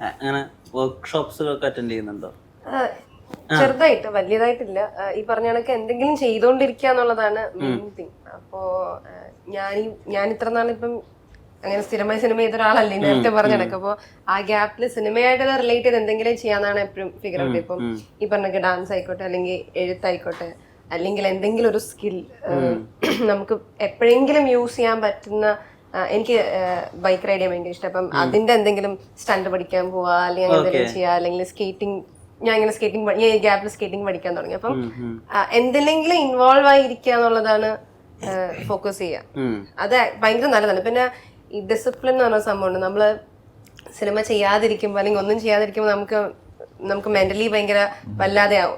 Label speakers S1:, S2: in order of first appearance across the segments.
S1: അങ്ങനെ വർക്ക്ഷോപ്സ് ഒക്കെ അറ്റൻഡ് ചെയ്യുന്നുണ്ടോ?
S2: ചെറുതായിട്ട്, വലിയതായിട്ടില്ല. ഈ പറഞ്ഞ കണക്ക് എന്തെങ്കിലും ചെയ്തോണ്ടിരിക്കുക എന്നുള്ളതാണ് മെയിൻ തിങ്. അപ്പോ ഞാൻ ഇത്ര നാളിപ്പം അങ്ങനെ സ്ഥിരമായി സിനിമ ചെയ്ത ഒരാളല്ലേ, നേരത്തെ പറഞ്ഞ കണക്ക്. അപ്പൊ ആ ഗ്യാപ്പിൽ സിനിമയായിട്ട് റിലേറ്റ് ചെയ്ത് എന്തെങ്കിലും ചെയ്യാന്നാണ് എപ്പോഴും ഫിഗർ ഔട്ട്. ഇപ്പം ഈ പറഞ്ഞ ഡാൻസ് ആയിക്കോട്ടെ, അല്ലെങ്കിൽ എഴുത്തായിക്കോട്ടെ, അല്ലെങ്കിൽ എന്തെങ്കിലും ഒരു സ്കിൽ നമുക്ക് എപ്പോഴെങ്കിലും യൂസ് ചെയ്യാൻ പറ്റുന്ന. എനിക്ക് ബൈക്ക് റൈഡ് ചെയ്യാൻ ഭയങ്കര ഇഷ്ടം. അപ്പം അതിന്റെ എന്തെങ്കിലും സ്റ്റണ്ട് പഠിക്കാൻ പോവാ, അല്ലെങ്കിൽ എന്തെങ്കിലും ചെയ്യാ, അല്ലെങ്കിൽ സ്കേറ്റിംഗ്. ഞാൻ ഇങ്ങനെ ഈ ഗ്യാപ്പിൽ സ്കേറ്റിംഗ് പഠിക്കാൻ തുടങ്ങി. അപ്പം എന്തിലെങ്കിലും ഇൻവോൾവ് ആയിരിക്കുക എന്നുള്ളതാണ് ഫോക്കസ് ചെയ്യുക. അത് ഭയങ്കര നല്ലതാണ്. പിന്നെ ഈ ഡിസിപ്ലിൻ എന്ന് പറഞ്ഞ സംഭവമുണ്ട്. നമ്മള് സിനിമ ചെയ്യാതിരിക്കുമ്പോൾ അല്ലെങ്കിൽ ഒന്നും ചെയ്യാതിരിക്കുമ്പോൾ നമുക്ക് മെന്റലി ഭയങ്കര വല്ലാതെ ആവും.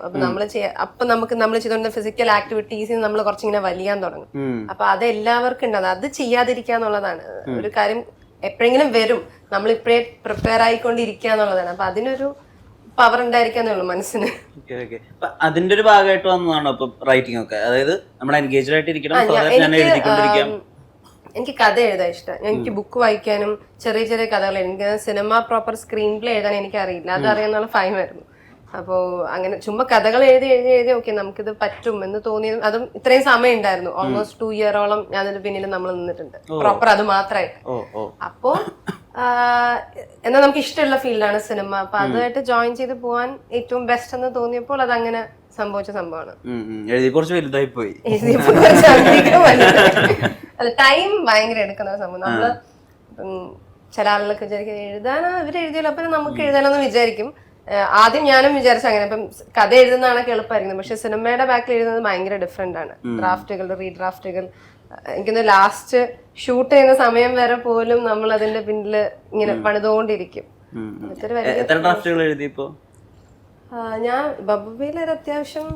S2: അപ്പൊ നമ്മൾ ചെയ്തുകൊണ്ട ഫിസിക്കൽ ആക്ടിവിറ്റീസിൽ നമ്മൾ കുറച്ചിങ്ങനെ വലിയാൻ തുടങ്ങും. അപ്പൊ അത് എല്ലാവർക്കും ഉണ്ട്. അത് ചെയ്യാതിരിക്കുക എന്നുള്ളതാണ് ഒരു കാര്യം. എപ്പോഴെങ്കിലും വരും, നമ്മൾ ഇപ്പോഴേ പ്രിപ്പയർ ആയിക്കൊണ്ടിരിക്കുക എന്നുള്ളതാണ്. അപ്പൊ അതിനൊരു പവർ ഉണ്ടായിരിക്കാന്നേ ഉള്ളൂ മനസ്സിന്.
S1: അതിന്റെ ഒരു ഭാഗമായിട്ട് വന്നതാണോ ഇപ്പൊ റൈറ്റിംഗ് ഒക്കെ? അതായത് നമ്മൾ എൻഗേജ്ഡ് ആയിട്ട് ഇരിക്കണം.
S2: എനിക്ക് കഥ എഴുതാൻ ഇഷ്ടം. എനിക്ക് ബുക്ക് വായിക്കാനും ചെറിയ ചെറിയ കഥകൾ. എനിക്ക് സിനിമ പ്രോപ്പർ സ്ക്രീൻ പ്ലേ എഴുതാൻ എനിക്ക് അറിയില്ല. അതറിയാന്നുള്ള ഫൈമായിരുന്നു. അപ്പോ അങ്ങനെ ചുമ്മാ കഥകൾ എഴുതി ഓക്കെ നമുക്കിത് പറ്റും എന്ന് തോന്നിയത്. അതും ഇത്രയും സമയം ഉണ്ടായിരുന്നു. ഓൾമോസ്റ്റ് 2 ഇയറോളം ഞാൻ അതിന്റെ പിന്നിൽ നമ്മൾ നിന്നിട്ടുണ്ട് പ്രോപ്പർ അത് മാത്രമായിട്ട്. അപ്പോ എന്നാൽ നമുക്ക് ഇഷ്ടമുള്ള ഫീൽഡാണ് സിനിമ. അപ്പൊ അതുമായിട്ട് ജോയിൻ ചെയ്ത് പോവാൻ ഏറ്റവും ബെസ്റ്റ് എന്ന് തോന്നിയപ്പോൾ അതങ്ങനെ സംഭവിച്ച സംഭവമാണ്. അല്ല, ടൈം ഭയങ്കര എടുക്കുന്ന സംഭവം. നമ്മള് ചില ആളുകളൊക്കെ വിചാരിക്കും എഴുതാനാ ഇവര് എഴുതിയല്ലോ, അപ്പൊ നമുക്ക് എഴുതാനൊന്ന് വിചാരിക്കും. ആദ്യം ഞാനും വിചാരിച്ചു അങ്ങനെ. ഇപ്പം കഥ എഴുതുന്നതാണൊക്കെ എളുപ്പമായിരിക്കും. പക്ഷെ സിനിമയുടെ ബാക്കിൽ എഴുതുന്നത് ഭയങ്കര ഡിഫറെന്റ് ആണ്. ഡ്രാഫ്റ്റുകൾ, റീഡ്രാഫ്റ്റുകൾ. എനിക്കൊന്ന് ലാസ്റ്റ് ഷൂട്ട് ചെയ്യുന്ന സമയം വരെ പോലും നമ്മൾ അതിന്റെ പിന്നില് ഇങ്ങനെ പണിതുകൊണ്ടിരിക്കും. ഞാൻ ബബുബയിലൊരു അത്യാവശ്യം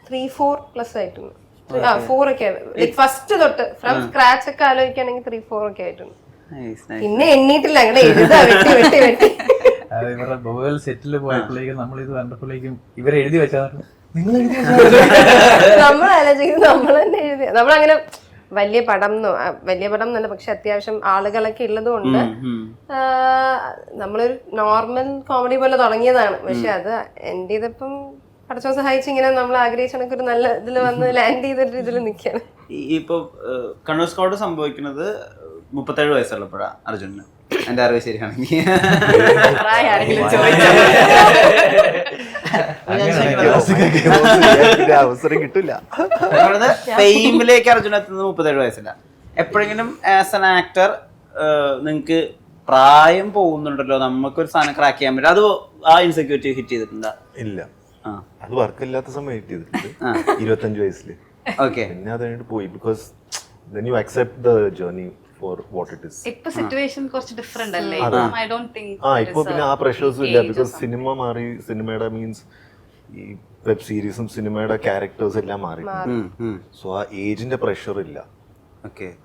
S2: 3-4+ ആയിട്ടുണ്ട്. 4 ഒക്കെ ഫസ്റ്റ് തൊട്ട് ഫ്രം സ്ക്രാച്ച് ഒക്കെ ആലോചിക്കുകയാണെങ്കിൽ 3-4 ഒക്കെ ആയിട്ടുണ്ട്. പിന്നെ എണ്ണീട്ടില്ല, അങ്ങനെ എഴുതാ വെട്ടി
S3: ഇവരുടെ ബബുബൽ സെറ്റിൽ പോയപ്പോഴേക്കും നമ്മൾ ഇത് കണ്ടപ്പോഴേക്കും ഇവരെ എഴുതി വെച്ചാൽ
S2: നമ്മൾ ആലോചിക്കുന്നത് നമ്മൾ തന്നെ എഴുതിയ. നമ്മളങ്ങനെ വലിയ പടം എന്നല്ല, പക്ഷെ അത്യാവശ്യം ആളുകളൊക്കെ ഉള്ളത് കൊണ്ട് നമ്മളൊരു നോർമൽ കോമഡി പോലെ തുടങ്ങിയതാണ്. പക്ഷെ അത് എൻ്റെ ഇതിപ്പം പഠിച്ചോ സഹായിച്ച് ഇങ്ങനെ നമ്മൾ ആഗ്രഹിച്ച ഒരു നല്ല ഇതിൽ വന്ന് ലാൻഡ് ചെയ്തൊരു ഇതിൽ നിൽക്കുകയാണ്.
S1: ഇപ്പൊ കണ്ണൂർ സ്കൗട്ട് സംഭവിക്കുന്നത് 37 വയസ്സുള്ളപ്പോഴാ അർജുനന്. എന്റെ അറിവ് ശരിയാണെങ്കിൽ
S4: അവസരം കിട്ടില്ല.
S1: ഫെയിമിലേക്ക് അർജുന എത്തുന്നത് 37 വയസ്സില്ല. എപ്പോഴെങ്കിലും ആസ് എൻ ആക്ടർ നിങ്ങക്ക് പ്രായം പോകുന്നുണ്ടല്ലോ, നമുക്കൊരു സാധനം ക്രാക്ക് ചെയ്യാൻ പറ്റും, അത് ആ ഇൻസെക്യൂരിറ്റി ഹിറ്റ് ചെയ്തിട്ടുണ്ടോ?
S4: ഇല്ല, അത് വർക്കില്ലാത്ത സമയം ഹിറ്റ് ചെയ്തിട്ടുണ്ട് 25 വയസ്സില്. പിന്നെ അത് കഴിഞ്ഞിട്ട് പോയി. Because then you accept the journey for what it is.
S5: ഇപ്പോ സിറ്റുവേഷൻ കുറച്ച് ഡിഫറെന്റ് അല്ലേ? I don't think
S4: ഇപ്പോ പിന്നെ ആ പ്രഷേഴ്സും ഇല്ല. ബിക്കോസ് സിനിമ മാറി. സിനിമയുടെ മീൻസ് ഈ വെബ് സീരീസും സിനിമയുടെ ക്യാരക്ടേഴ്സ് എല്ലാം മാറി. സോ ആ ഏജിന്റെ പ്രഷർ ഇല്ല.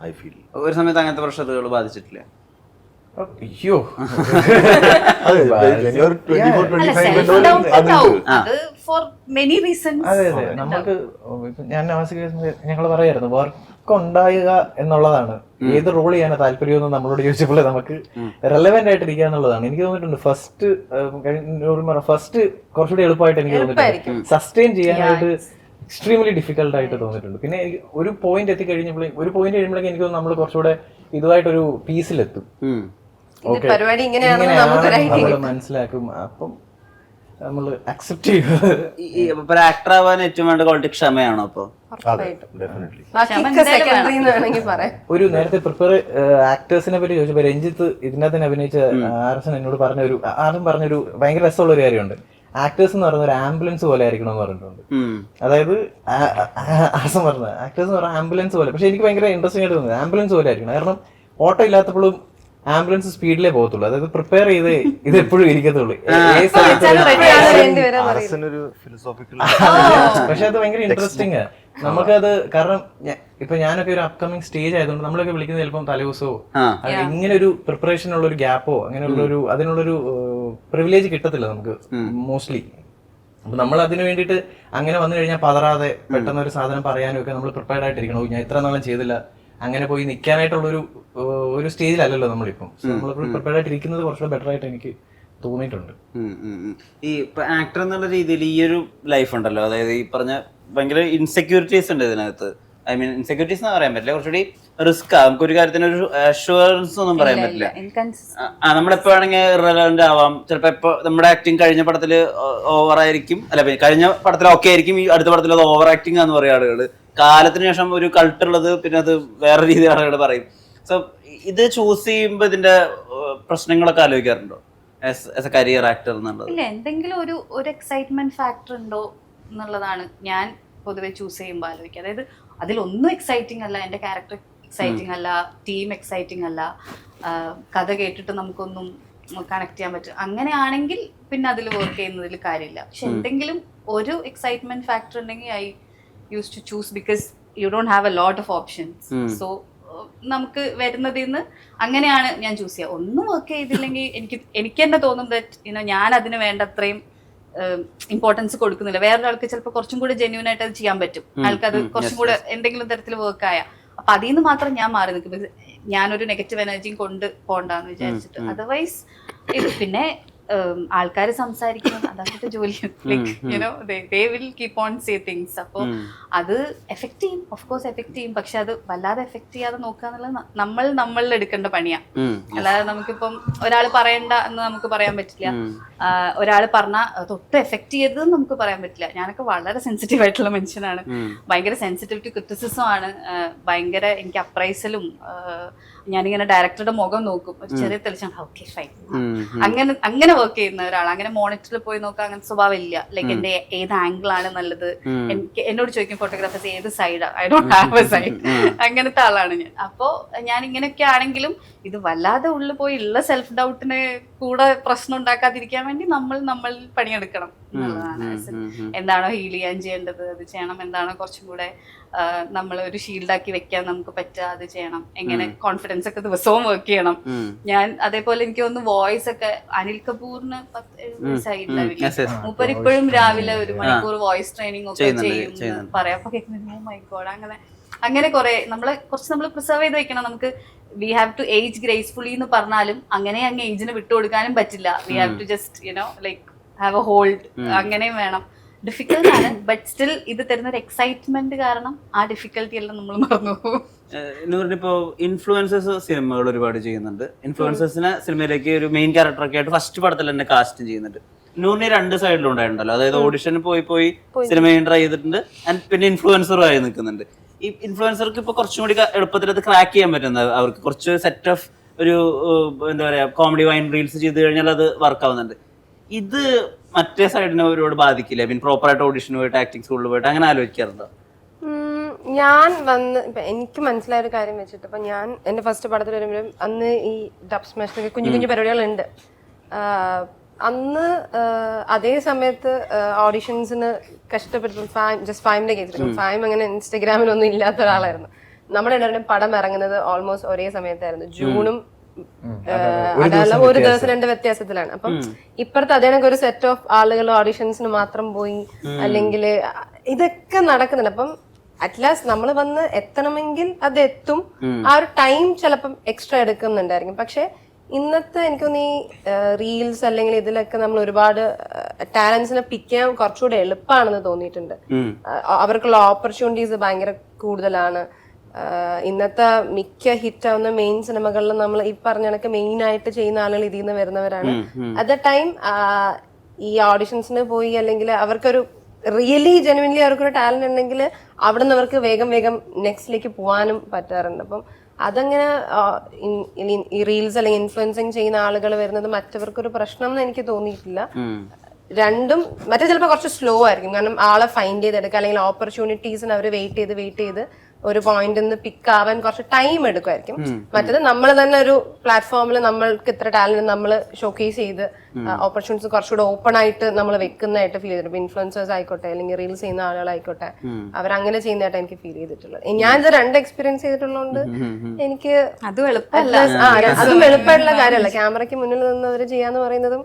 S4: ഐ ഫീൽ
S1: ഒരു സമയത്ത് അങ്ങനത്തെ പ്രഷറുകൾ ബാധിച്ചിട്ടില്ല.
S3: അയ്യോ, അതെ നമുക്ക് ഞാൻ ഞങ്ങൾ പറയായിരുന്നു വർക്ക് ഉണ്ടാകുക എന്നുള്ളതാണ്. ഏത് റോൾ ചെയ്യാനാ താല്പര്യമെന്ന് നമ്മളോട് ചോദിച്ചപ്പോൾ നമുക്ക് റെലവെന്റ് ആയിട്ടിരിക്കുക എന്നുള്ളതാണ്. എനിക്ക് തോന്നിയിട്ടുണ്ട് ഫസ്റ്റ് കുറച്ചുകൂടി എളുപ്പമായിട്ട് എനിക്ക് തോന്നിയിട്ടുണ്ട്. സസ്റ്റെയിൻ ചെയ്യാനായിട്ട് എക്സ്ട്രീംലി ഡിഫിക്കൽട്ട് ആയിട്ട് തോന്നിയിട്ടുണ്ട്. പിന്നെ ഒരു പോയിന്റ് കഴിയുമ്പോഴേക്കും എനിക്ക് തോന്നുന്നു നമ്മൾ കുറച്ചുകൂടെ ഇതുമായിട്ടൊരു പീസിലെത്തും. മനസ്സിലാക്കും. അപ്പം നമ്മൾ അക്സെപ്റ്റ് ചെയ്യും.
S1: ആക്ടർ ആവാൻ ഏറ്റവും വേണ്ട ക്വാളിറ്റി ക്ഷമയാണോ? അപ്പൊ
S3: ഒരു നേരത്തെ പ്രിപ്പയർ ആക്ടേഴ്സിനെ പറ്റി ചോദിച്ചപ്പോ രഞ്ജിത്ത് ഇതിനകത്ത് അഭിനയിച്ച ആർസൻ എന്നോട് പറഞ്ഞൊരു ഭയങ്കര രസമുള്ള ഒരു കാര്യമുണ്ട്. ആക്ടേഴ്സ് എന്ന് പറയുന്ന ഒരു ആംബുലൻസ് പോലെ ആയിരിക്കണം എന്ന് പറഞ്ഞിട്ടുണ്ട്. അതായത് ആർസൻ പറഞ്ഞത് ആക്ടേഴ്സ് എന്ന് പറഞ്ഞാൽ ആംബുലൻസ് പോലെ. പക്ഷെ എനിക്ക് ഭയങ്കര ഇൻട്രസ്റ്റിംഗ് ആയിട്ട് തോന്നുന്നത് ആംബുലൻസ് പോലെ ആയിരിക്കണം. കാരണം ഓട്ടോ ഇല്ലാത്തപ്പോഴും ആംബുലൻസ് സ്പീഡിലേ പോകത്തുള്ളൂ. അതായത് പ്രിപ്പയർ ചെയ്ത് ഇത് എപ്പോഴും ഇരിക്കത്തുള്ളൂ. പക്ഷെ അത് ഭയങ്കര ഇൻട്രസ്റ്റിംഗ്. നമുക്കത് കാരണം ഇപ്പൊ ഞാനൊക്കെ ഒരു അപ്കമിങ് സ്റ്റേജ് ആയതുകൊണ്ട് നമ്മളൊക്കെ വിളിക്കുന്നത് ചിലപ്പം തലേദിവസമോ ഇങ്ങനെ ഒരു പ്രിപ്പറേഷൻ ഉള്ള ഒരു ഗ്യാപ്പോ അങ്ങനെയുള്ളൊരു അതിനുള്ളൊരു പ്രിവിലേജ് കിട്ടത്തില്ല നമുക്ക് മോസ്റ്റ്ലി. അപ്പൊ നമ്മൾ അതിന് വേണ്ടിയിട്ട് അങ്ങനെ വന്നു കഴിഞ്ഞാൽ പതറാതെ പെട്ടെന്ന് ഒരു സാധനം പറയാനും ഒക്കെ നമ്മൾ പ്രിപ്പയർഡ് ആയിട്ടിരിക്കണം. ഞാൻ ഇത്ര നാളും ചെയ്തില്ല, അങ്ങനെ പോയി നിൽക്കാനായിട്ടുള്ളൊരു സ്റ്റേജിലല്ലല്ലോ നമ്മളിപ്പം. നമ്മൾ പ്രിപ്പയർഡ് ആയിട്ട് ഇരിക്കുന്നത് കുറച്ചുകൂടെ ബെറ്റർ ആയിട്ട് എനിക്ക് തോന്നിയിട്ടുണ്ട്.
S1: ഈ ആക്ടർ എന്നുള്ള രീതിയിൽ ഈ ഒരു ലൈഫ് ഉണ്ടല്ലോ, അതായത് ഈ പറഞ്ഞ ഭയങ്കര ഇൻസെക്യൂരിറ്റീസ് ഉണ്ട് ഇതിനകത്ത്. ഐ മീൻ ഇൻസെക്യൂരിറ്റീസ് എന്ന് പറയാൻ പറ്റില്ല, കുറച്ചുകൂടി റിസ്ക് ആ, നമുക്ക് ഒരു കാര്യത്തിന് ഒരു അഷ്വറൻസ് ഒന്നും പറയാൻ പറ്റില്ല. നമ്മളെപ്പോ വേണമെങ്കിൽ ഇറലവന്റ് ആവാം. ചിലപ്പോ ഇപ്പൊ നമ്മുടെ ആക്ടിങ് കഴിഞ്ഞ പടത്തില് ഓവർ ആയിരിക്കും, അല്ല കഴിഞ്ഞ പടത്തിൽ ഓക്കെ ആയിരിക്കും, ഈ അടുത്ത പടത്തിൽ അത് ഓവർ ആക്ടിങ് ആന്ന് പറയും ആളുകൾ. കാലത്തിന് ശേഷം ഒരു കൾട്ടുള്ളത് പിന്നെ അത് വേറെ രീതിയിൽ ആളുകൾ പറയും. സോ ഇത് ചൂസ് ചെയ്യുമ്പോ ഇതിന്റെ പ്രശ്നങ്ങളൊക്കെ ആലോചിക്കാറുണ്ടോ ആസ് എ കരിയർ ആക്ടർ എന്നുള്ളത്?
S5: ഇല്ല, എന്തെങ്കിലും ഒരു എക്സൈറ്റ്മെന്റ് ഫാക്ടർ ഉണ്ടോ എന്നുള്ളതാണ് ഞാൻ പൊതുവെ ചൂസ് ചെയ്യുമ്പോൾ ആലോചിക്കുക. അതായത് അതിലൊന്നും എക്സൈറ്റിംഗ് അല്ല, എൻ്റെ ക്യാരക്ടർ എക്സൈറ്റിംഗ് അല്ല, ടീം എക്സൈറ്റിംഗ് അല്ല, കഥ കേട്ടിട്ട് നമുക്കൊന്നും കണക്ട് ചെയ്യാൻ പറ്റും, അങ്ങനെയാണെങ്കിൽ പിന്നെ അതിൽ വർക്ക് ചെയ്യുന്നതിൽ കാര്യമില്ല. പക്ഷെ എന്തെങ്കിലും ഒരു എക്സൈറ്റ്മെന്റ് ഫാക്ടർ ഉണ്ടെങ്കിൽ I use to choose because you don't have a lot of options. So നമുക്ക് വരുന്നതിൽ നിന്ന് അങ്ങനെയാണ് ഞാൻ ചൂസ് ചെയ്യുക. ഒന്നും വർക്ക് ചെയ്തില്ലെങ്കിൽ എനിക്ക് തന്നെ തോന്നും ദാറ്റ് ഞാൻ അതിന് വേണ്ട അത്രയും ഇമ്പോർട്ടൻസ് കൊടുക്കുന്നില്ല. വേറൊരാൾക്ക് ചിലപ്പോൾ കുറച്ചും കൂടെ ജെന്യൂൻ ആയിട്ട് അത് ചെയ്യാൻ പറ്റും, ആൾക്ക് അത് കുറച്ചും കൂടെ എന്തെങ്കിലും തരത്തിൽ വർക്ക് ആയ. അപ്പൊ അതിൽ നിന്ന് മാത്രം ഞാൻ മാറി നിൽക്കും, ഞാനൊരു നെഗറ്റീവ് എനർജിയും കൊണ്ട് പോണ്ടെന്ന് വിചാരിച്ചിട്ട്. അതർവൈസ് ഇത് പിന്നെ ആൾക്കാർ സംസാരിക്കുന്നത് അതായത് ജോലി, they will keep on say things. അപ്പോൾ അത് എഫക്ട് ചെയ്യും, ഓഫ് കോഴ്സ് എഫക്ട് ചെയ്യും. പക്ഷെ അത് വല്ലാതെ എഫക്ട് ചെയ്യാതെ നോക്കുക എന്നുള്ളത് നമ്മളിൽ എടുക്കേണ്ട പണിയാണ്. അല്ലാതെ നമുക്കിപ്പം ഒരാൾ പറയണ്ട എന്ന് നമുക്ക് പറയാൻ പറ്റില്ല, ഒരാൾ പറഞ്ഞാൽ തൊട്ട് എഫക്ട് ചെയ്തതെന്ന് നമുക്ക് പറയാൻ പറ്റില്ല. ഞാനൊക്കെ വളരെ സെൻസിറ്റീവ് ആയിട്ടുള്ള മനുഷ്യനാണ്, ഭയങ്കര സെൻസിറ്റീവ് ടു ക്രിറ്റിസിസം ആണ്, ഭയങ്കര എനിക്ക് അപ്രൈസലും. ഞാനിങ്ങനെ ഡയറക്ടറുടെ മുഖം നോക്കും, ഒരു ചെറിയ തെളിച്ചാണ് ഓക്കെ ഫൈൻ, അങ്ങനെ വർക്ക് ചെയ്യുന്ന ഒരാൾ. അങ്ങനെ മോണിറ്ററിൽ പോയി നോക്കാൻ അങ്ങനത്തെ സ്വഭാവം ഇല്ല. ലൈക്ക് എന്റെ ഏത് ആംഗിൾ ആണ് നല്ലത്, എന്നോട് ചോദിക്കും ഫോട്ടോഗ്രാഫേഴ്സ് ഏത് സൈഡാണ്, I don't have A side, അങ്ങനത്തെ ആളാണ് ഞാൻ. അപ്പോ ഞാൻ ഇങ്ങനെയൊക്കെ ആണെങ്കിലും ഇത് വല്ലാതെ ഉള്ളിൽ പോയി ഉള്ള സെൽഫ് ഡൗട്ടിന് കൂടെ പ്രശ്നം ഉണ്ടാക്കാതിരിക്കാൻ വേണ്ടി നമ്മൾ പണിയെടുക്കണം എന്നുള്ളതാണ്. എന്താണോ ഹീൽ ചെയ്യാൻ ചെയ്യേണ്ടത് അത് ചെയ്യണം, എന്താണോ കുറച്ചും കൂടെ നമ്മൾ ഒരു ഷീൽഡാക്കി വെക്കാൻ നമുക്ക് പറ്റുക അത് ചെയ്യണം, എങ്ങനെ കോൺഫിഡൻസ് ഒക്കെ ദിവസവും വർക്ക് ചെയ്യണം. ഞാൻ അതേപോലെ എനിക്ക് തോന്നുന്നു വോയിസ് ഒക്കെ അനിൽ കപൂറിന് 17 വയസ്സായിട്ടില്ല, മൂപ്പർ ഇപ്പോഴും രാവിലെ 1 മണിക്കൂർ വോയിസ് ട്രെയിനിങ് ഒക്കെ ചെയ്യും പറയാം. അപ്പൊ കേൾക്കുന്നത് ഓ മൈ ഗോഡ്, അങ്ങനെ കുറെ നമ്മൾ പ്രിസർവ് ചെയ്ത് വെക്കണം. നമുക്ക് we have to age gracefully എന്ന് പറഞ്ഞാലും അങ്ങനെ അങ്ങ് ഏജിന് വിട്ടുകൊടുക്കാനും പറ്റില്ല. We have to just like have a hold, അങ്ങനെയും വേണം. ഡിഫിക്കൽട്ട് ആണ്, ബട്ട് സ്റ്റിൽ ഇത് തരുന്ന ഒരു എക്സൈറ്റ്മെന്റ് കാരണം ആ ഡിഫിക്കൽട്ടി എല്ലാം നമ്മൾ മറന്നു പോകും.
S1: ഇപ്പോ ഇൻഫ്ലുവൻസേഴ്സ് സിനിമകൾ ഒരുപാട് ചെയ്യുന്നുണ്ട്. ഇൻഫ്ലുവൻസേഴ്സിനെ സിനിമയിലേക്ക് ഒരു മെയിൻ ക്യാരക്ടറൊക്കെ ആയിട്ട് ഫസ്റ്റ് പടത്തിൽ തന്നെ കാസ്റ്റ് ചെയ്യുന്നുണ്ട്. നൂറിന് 2 സൈഡിലും ഉണ്ടായിട്ടുണ്ടല്ലോ, അതായത് ഓഡിഷന് പോയി സിനിമയും ട്രൈ ചെയ്തിട്ടുണ്ട്, ആൻഡ് പിന്നെ ഇൻഫ്ലുവൻസറും ആയി നിൽക്കുന്നുണ്ട്. ഈ ഇൻഫ്ലുവൻസർക്ക് ഇപ്പൊ കുറച്ചും കൂടി എളുപ്പത്തിൽ അത് ക്രാക്ക് ചെയ്യാൻ പറ്റുന്നത്, അവർക്ക് കുറച്ച് സെറ്റ് ഓഫ് ഒരു എന്താ പറയാ കോമഡി വൈൻ റീൽസ് ചെയ്ത് കഴിഞ്ഞാൽ അത് വർക്ക് ആവുന്നുണ്ട്. ഇത് മറ്റേ സൈഡിനെ ഒരുപാട് ബാധിക്കില്ല? പിന്നെ പ്രോപ്പറായിട്ട് ഓഡിഷന് പോയിട്ട് ആക്ടിങ് സ്കൂളിൽ പോയിട്ട് അങ്ങനെ ആലോചിക്കാറുണ്ടോ?
S2: ഞാൻ ഇപ്പൊ എനിക്ക് മനസ്സിലായ ഒരു കാര്യം വെച്ചിട്ട്, ഇപ്പൊ ഞാൻ എന്റെ ഫസ്റ്റ് പടത്തിൽ വരുമ്പോഴും അന്ന് ഈ ഡബ് സ്മാഷിലൊക്കെ കുഞ്ഞു പരിപാടികളുണ്ട്. അന്ന് അതേ സമയത്ത് ഓഡിഷൻസിന് കഷ്ടപ്പെട്ടു ജസ്റ്റ് ഫൈമിന്റെ കേസിൽ, ഫൈം അങ്ങനെ ഇൻസ്റ്റഗ്രാമിലൊന്നും ഇല്ലാത്ത ഒരാളായിരുന്നു. നമ്മുടെ എല്ലാവരുടെയും പടം ഇറങ്ങുന്നത് ഓൾമോസ്റ്റ് ഒരേ സമയത്തായിരുന്നു, ജൂണും അതെല്ലാം ഒരു ദിവസം 2 വ്യത്യാസത്തിലാണ്. അപ്പം ഇപ്പുറത്ത് അതേ ഒരു സെറ്റ് ഓഫ് ആളുകൾ ഓഡിഷൻസിന് മാത്രം പോയി, അല്ലെങ്കിൽ ഇതൊക്കെ നടക്കുന്നുണ്ട്. അപ്പം അറ്റ്ലാസ്റ്റ് നമ്മൾ വന്ന് എത്തണമെങ്കിൽ അത് എത്തും, ആ ഒരു ടൈം ചിലപ്പം എക്സ്ട്രാ എടുക്കുന്നുണ്ടായിരിക്കും. പക്ഷെ ഇന്നത്തെ എനിക്കൊന്ന് ഈ റീൽസ് അല്ലെങ്കിൽ ഇതിലൊക്കെ നമ്മൾ ഒരുപാട് ടാലൻസിനെ പിക്ക് ചെയ്യാൻ കുറച്ചുകൂടെ എളുപ്പമാണെന്ന് തോന്നിയിട്ടുണ്ട്. അവർക്കുള്ള ഓപ്പർച്യൂണിറ്റീസ് ഭയങ്കര കൂടുതലാണ്. ഇന്നത്തെ മിക്ക ഹിറ്റ് ആവുന്ന മെയിൻ സിനിമകളിൽ നമ്മൾ ഈ പറഞ്ഞ കണക്ക് മെയിൻ ആയിട്ട് ചെയ്യുന്ന ആളുകൾ ഇതിൽ നിന്ന് വരുന്നവരാണ്. അറ്റ് ദ ടൈം ഈ ഓഡിഷൻസിന് പോയി അല്ലെങ്കിൽ അവർക്കൊരു റിയലി ജെനുവിൻലി അവർക്കൊരു ടാലന്റ് ഉണ്ടെങ്കിൽ അവിടെ നിന്ന് അവർക്ക് വേഗം നെക്സ്റ്റിലേക്ക് പോകാനും പറ്റാറുണ്ട്. അപ്പം അതങ്ങനെ ഈ റീൽസ് അല്ലെങ്കിൽ ഇൻഫ്ലുവൻസിങ് ചെയ്യുന്ന ആളുകൾ വരുന്നത് മറ്റവർക്കൊരു പ്രശ്നം എന്ന് എനിക്ക് തോന്നിയിട്ടില്ല. രണ്ടും മറ്റേ ചിലപ്പോൾ കുറച്ച് സ്ലോ ആയിരിക്കും, കാരണം ആളെ ഫൈൻഡ് ചെയ്തെടുക്കുക അല്ലെങ്കിൽ ഓപ്പർച്യൂണിറ്റീസിന് അവർ വെയിറ്റ് ചെയ്ത് ഒരു പോയിന്റിൽ നിന്ന് പിക്ക് ആവാൻ കുറച്ച് ടൈം എടുക്കുമായിരിക്കും. മറ്റേത് നമ്മൾ തന്നെ ഒരു പ്ലാറ്റ്ഫോമിൽ നമ്മൾക്ക് ഇത്ര ടാലന്റ് നമ്മൾ ഷോക്കേസ് ചെയ്ത് ഓപ്പർച്യൂണിറ്റീസ് കുറച്ചുകൂടെ ഓപ്പൺ ആയിട്ട് നമ്മൾ വെക്കുന്നതായിട്ട് ഫീൽ ചെയ്തിട്ടുണ്ട്. ഇൻഫ്ലുവൻസേഴ്സ് ആയിക്കോട്ടെ അല്ലെങ്കിൽ റീൽസ് ചെയ്യുന്ന ആളുകളായിക്കോട്ടെ, അവരങ്ങനെ ചെയ്യുന്നതായിട്ട് എനിക്ക് ഫീൽ ചെയ്തിട്ടുള്ളത്. ഞാൻ ഇത് 2 എക്സ്പീരിയൻസ് ചെയ്തിട്ടുള്ളതുകൊണ്ട് എനിക്ക് അതും എളുപ്പമായിട്ടുള്ള കാര്യമല്ല. ക്യാമറയ്ക്ക് മുന്നിൽ നിന്ന് അവർ ചെയ്യാന്ന് പറയുന്നതും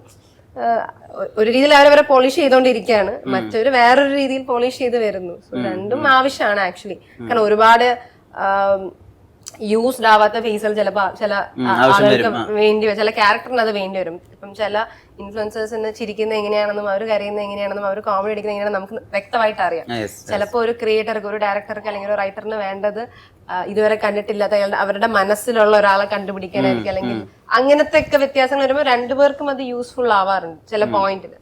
S2: ഒരു രീതിയിൽ അവരവരെ പോളിഷ് ചെയ്തോണ്ടിരിക്കുകയാണ്, മറ്റൊരു വേറൊരു രീതിയിൽ പോളിഷ് ചെയ്ത് വരുന്നു. രണ്ടും ആവശ്യമാണ് ആക്ച്വലി. കാരണം ഒരുപാട് യൂസ്ഡ് ആവാത്ത ഫേസുകൾ ചിലപ്പോ ചില ആളുകൾക്ക് ചില ക്യാരക്ടറിന് അത് വേണ്ടി വരും. ഇപ്പം ചില ഇൻഫ്ലുവൻസേഴ്സിന് ചിരിക്കുന്നത് എങ്ങനെയാണെന്നും അവർ കരയുന്നത് എങ്ങനെയാണെന്നും അവർ കോമഡി അടിക്കുന്നത് എങ്ങനെയാണെന്നും നമുക്ക് വ്യക്തമായിട്ട് അറിയാം. ചിലപ്പോൾ ഒരു ക്രിയേറ്റർക്ക്, ഒരു ഡയറക്ടർക്ക് അല്ലെങ്കിൽ ഒരു റൈറ്ററിന് വേണ്ടത് ഇതുവരെ കണ്ടിട്ടില്ലാത്ത അവരുടെ മനസ്സിലുള്ള ഒരാളെ കണ്ടുപിടിക്കാനായിരിക്കും, അല്ലെങ്കിൽ അങ്ങനത്തെ ഒക്കെ വ്യത്യാസങ്ങൾ വരുമ്പോൾ രണ്ടുപേർക്കും അത് യൂസ്ഫുൾ ആവാറുണ്ട് ചില പോയിന്റിൽ.